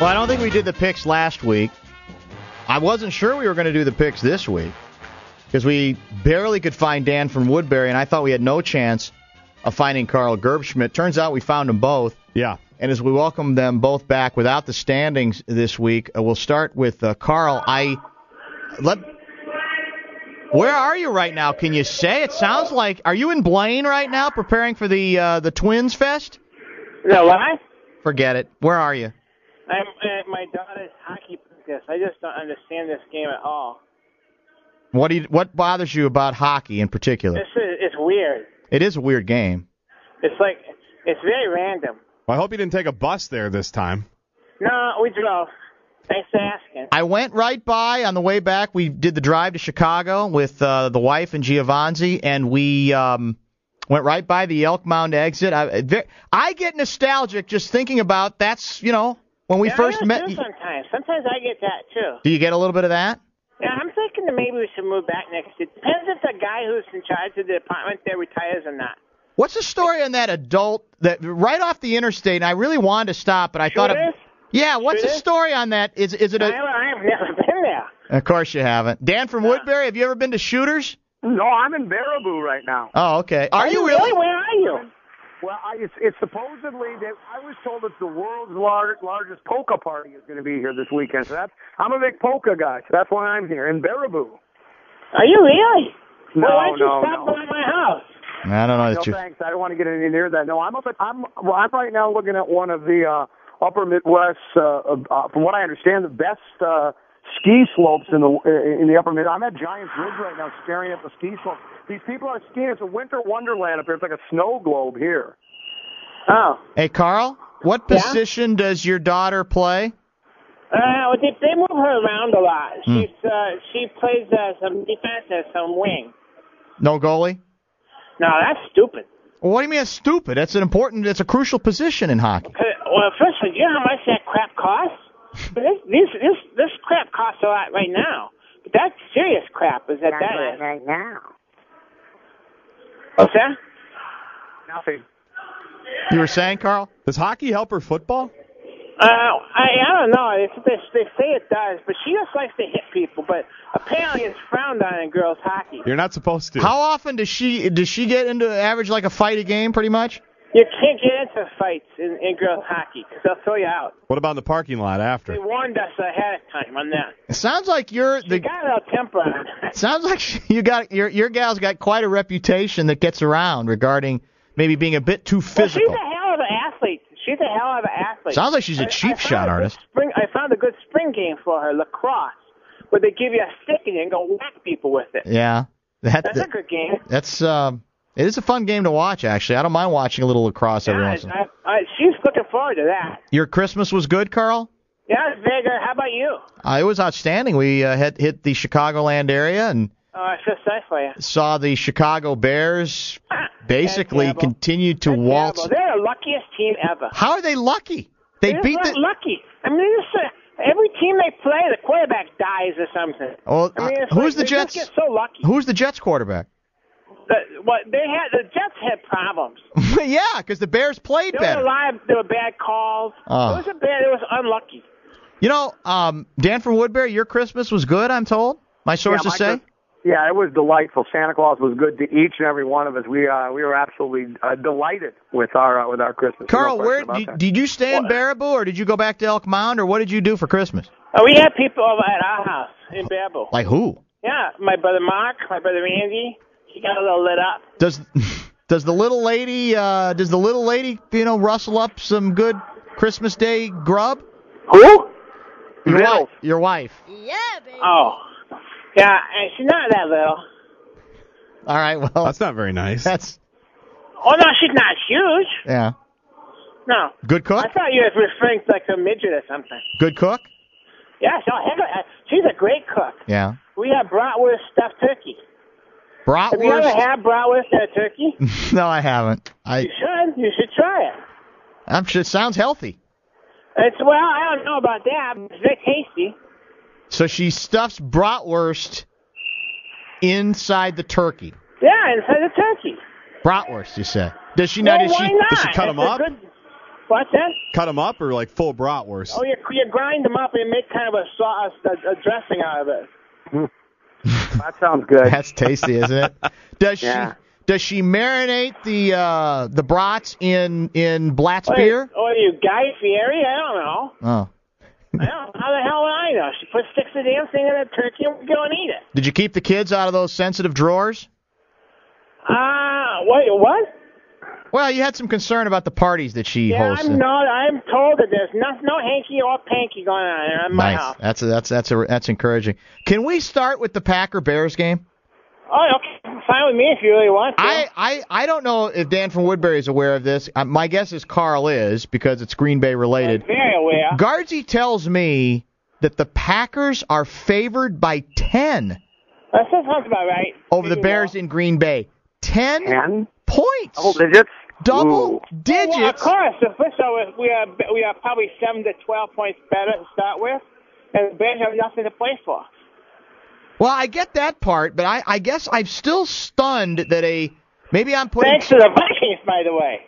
Well, I don't think we did the picks last week. I wasn't sure we were going to do the picks this week because we barely could find Dan from Woodbury, and I thought we had no chance of finding Carl Gerbschmidt. Turns out we found them both. Yeah. And as we welcome them both back without the standings this week, we'll start with Carl. Where are you right now? Can you say? It sounds like, are you in Blaine right now preparing for the Twins Fest? No, what? Forget it. Where are you? I'm at my daughter's hockey practice. I just don't understand this game at all. What bothers you about hockey in particular? It's weird. It is a weird game. It's very random. Well, I hope you didn't take a bus there this time. No, we drove. Thanks for asking. I went right by on the way back. We did the drive to Chicago with the wife and Giovanzi, and we went right by the Elk Mound exit. I get nostalgic just thinking about when we first met. Sometimes I get that too. Do you get a little bit of that? Yeah, I'm thinking that maybe we should move back next year. Depends if the guy who's in charge of the department there retires or not. What's the story on that adult that right off the interstate? And I really wanted to stop, but I thought. Yeah, what's the story on that? Is it a? I've never been there. Of course you haven't. Dan from Woodbury, have you ever been to Shooters? No, I'm in Barreiro right now. Oh, okay. Are you really? Where are you? Well, it's supposedly that I was told it's the world's largest polka party is going to be here this weekend. So I'm a big polka guy, so that's why I'm here in Barreiro. Are you really? No, why don't you stop by my house? I don't know. No, thanks. I don't want to get any near that. No, I'm right now looking at one of the upper Midwest. From what I understand, the best ski slopes in the upper mid. I'm at Giants Ridge right now, staring at the ski slopes. These people are skiing. It's a winter wonderland up here. It's like a snow globe here. Oh. Hey, Carl, what position does your daughter play? They move her around a lot. She plays some defense and some wing. No goalie? No, that's stupid. Well, what do you mean it's stupid? It's a crucial position in hockey. Well, first of all, you know how much that crap costs? But this crap costs a lot right now. But that's serious crap. Is that is right now? What's that? Nothing. You were saying, Carl? Does hockey help her football? I don't know. They say it does, but she just likes to hit people. But apparently, it's frowned on in girls hockey. You're not supposed to. How often does she get into average like a fight a game, pretty much? You can't get into fights in girls hockey because they'll throw you out. What about in the parking lot after? They warned us ahead of time on that. It sounds like She got a little temper on it. It sounds like your gal's got quite a reputation that gets around regarding maybe being a bit too physical. Well, she's a hell of an athlete. Sounds like she's a cheap shot artist. I found a good spring game for her, lacrosse, where they give you a stick and you can go whack people with it. Yeah. That's a good game. It is a fun game to watch, actually. I don't mind watching a little lacrosse every once in a while. She's looking forward to that. Your Christmas was good, Carl? Yeah, it's very good. How about you? It was outstanding. We had hit the Chicagoland area and I feel sorry for you. Saw the Chicago Bears basically continue to waltz. Terrible. They're the luckiest team ever. How are they lucky? They beat the lucky. I mean, every team they play, the quarterback dies or something. Well, who's the Jets? They just get so lucky. Who's the Jets quarterback? The Jets had problems. Yeah, because the Bears played better. There were bad calls. It was unlucky. You know, Dan from Woodbury, your Christmas was good, I'm told. My sources say. Yeah, it was delightful. Santa Claus was good to each and every one of us. We were absolutely delighted with our Christmas. Carl, did you stay in Baraboo, or did you go back to Elk Mound, or what did you do for Christmas? We had people over at our house in Baraboo. Like who? Yeah, my brother Mark, my brother Andy. He got a little lit up. Does the little lady rustle up some good Christmas Day grub? Who? Your wife. Yeah, baby. Oh. Yeah, and she's not that little. All right, well. That's not very nice. Oh, no, she's not huge. Yeah. No. Good cook? I thought you were referring to like a midget or something. Good cook? Yeah, she's a great cook. Yeah. We have bratwurst stuffed turkey. Bratwurst? Have you ever had bratwurst and turkey? No, I haven't. You should. You should try it. I'm sure it sounds healthy. I don't know about that, but it's very tasty. So she stuffs bratwurst inside the turkey. Yeah, inside the turkey. Bratwurst, you say? Does she not? Why not? Does she cut them up? What's that? Cut them up or like full bratwurst? Oh, you grind them up and make kind of a sauce, a dressing out of it. That sounds good. That's tasty, isn't it? Does she marinate the brats in Blatt's beer? Or you Guy Fieri? I don't know. Oh. I don't know. How the hell would I know? She sticks the damn thing in a turkey and we go and eat it. Did you keep the kids out of those sensitive drawers? What? Well, you had some concern about the parties that she hosted. I'm told that there's no hanky or panky going on in my house. That's encouraging. Can we start with the Packer-Bears game? Oh, okay. Fine with me if you really want to. I don't know if Dan from Woodbury is aware of this. My guess is Carl is because it's Green Bay related. I'm very aware. Guardsy tells me that the Packers are favored by 10. That sounds about right. Over the Bears in Green Bay. 10 points. Double digits? Double digits. Well, of course. So we are probably 7 to 12 points better to start with, and the Bears have nothing to play for. Well, I get that part, but I guess I'm still stunned that maybe I'm putting... Thanks to the Vikings, by the way.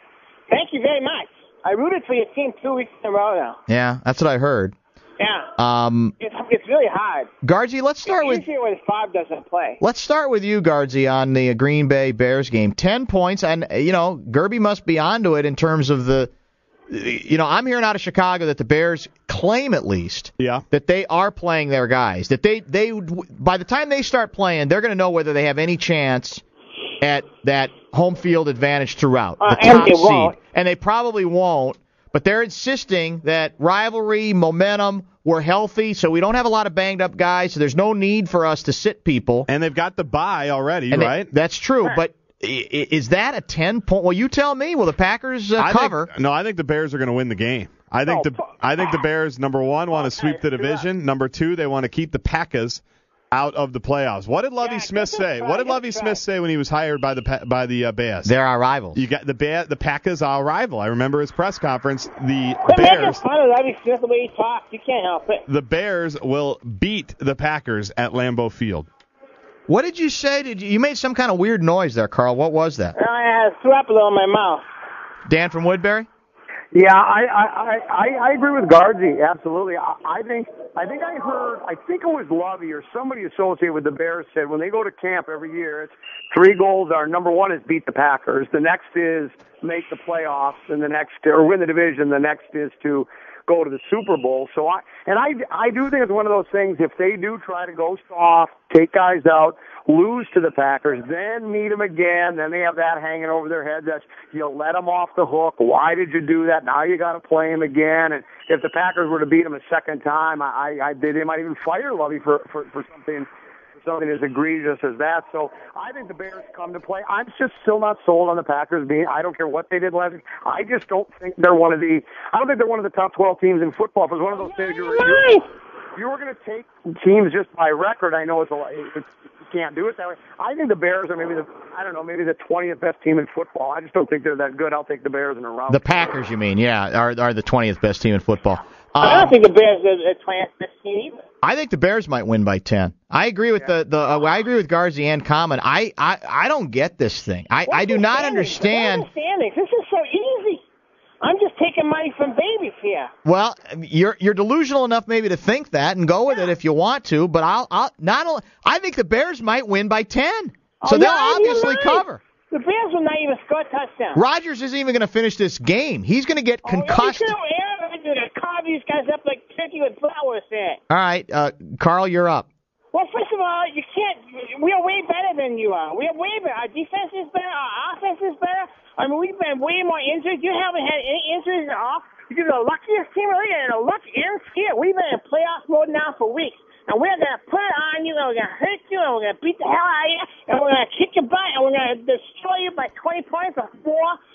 Thank you very much. I rooted for your team 2 weeks in a row now. Yeah, that's what I heard. Yeah. It's really hard. Guardsy, let's start with... It's easier when Bob doesn't play. Let's start with you, Guardsy, on the Green Bay Bears game. 10 points, and, Gerby must be onto it in terms of the... I'm hearing out of Chicago that the Bears claim, at least, that they are playing their guys. That they by the time they start playing, they're going to know whether they have any chance at that home field advantage throughout. The top seed. And they probably won't, but they're insisting that rivalry, momentum, we're healthy, so we don't have a lot of banged-up guys, so there's no need for us to sit people. And they've got the bye already, right? That's true, but... Is that a 10-point? Well, you tell me. Will the Packers cover? I think the Bears are going to win the game. I think the Bears, number one, want to sweep the division. Number two, they want to keep the Packers out of the playoffs. What did Lovie Smith say? What did Lovie Smith say when he was hired by the Bears? They're our rivals. You got the Packers are our rival. I remember his press conference. The Quit Bears. making fun of Lovie Smith the way he talks. You can't help it. The Bears will beat the Packers at Lambeau Field. What did you say? You made some kind of weird noise there, Carl. What was that? I threw up a little in my mouth. Dan from Woodbury? Yeah, I agree with Guardsy, absolutely. I think I think it was Lovey or somebody associated with the Bears said when they go to camp every year, it's 3 goals are, number 1 is beat the Packers, the next is make the playoffs, and the next, or win the division, the next is to go to the Super Bowl. So I do think it's one of those things, if they do try to go soft, take guys out, lose to the Packers, then meet them again, then they have that hanging over their head that you'll let them off the hook. Why did you do that? Now you got to play them again. And if the Packers were to beat them a second time, they might even fire Lovey for something as egregious as that. So I think the Bears come to play. I'm just still not sold on the Packers being. I don't care what they did last week. I just don't think they're one of the. I don't think they're one of the top 12 teams in football. If it was one of those things you were going to take teams just by record, I know you can't do it that way. I think the Bears are maybe the 20th best team in football. I just don't think they're that good. I'll take the Bears in a round. The Packers, you mean? Yeah, are the 20th best team in football. I don't think the Bears are the 20th best team either. I think the Bears might win by 10. I agree with I agree with Garzi and Common. I don't get this thing. I do not understand. This is so easy. I'm just taking money from babies here. Well, you're delusional enough maybe to think that and go with it if you want to, but I think the Bears might win by 10. So they'll obviously cover. The Bears will not even score a touchdown. Rodgers isn't even going to finish this game. He's going to get concussed. They're going to carve these guys up like turkey with flowers there. All right, Carl, you're up. Well, first of all, you can't. We are way better than you are. We are way better. Our defense is better. Our offense is better. I mean, we've been way more injured. You haven't had any injuries at all. You're the luckiest team in the league, and the luck ends here. We've been in playoff mode now for weeks. And we're going to put it on you, and we're going to hurt you, and we're going to beat the hell out of you, and we're going to kick your butt, and we're going to destroy you by 20 points or 4,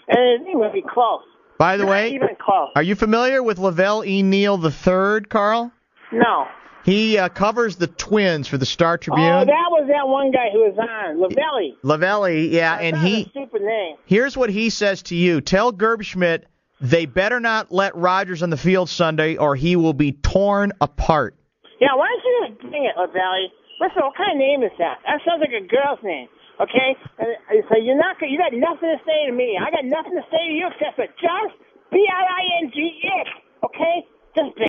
and it ain't going to be close. By the way, even close. Are you familiar with Lavelle E. Neal III, Carl? No. He covers the Twins for the Star Tribune. Oh, that was that one guy who was on, Lavelle, yeah, and a stupid name. Here's what he says to you. Tell Gerbschmidt they better not let Rodgers on the field Sunday or he will be torn apart. Yeah, why don't you just bring it, Lavelle? Listen, what kind of name is that? That sounds like a girl's name, okay? So you got nothing to say to me. I got nothing to say to you except for just B-I-I-N-G, it. Okay? Just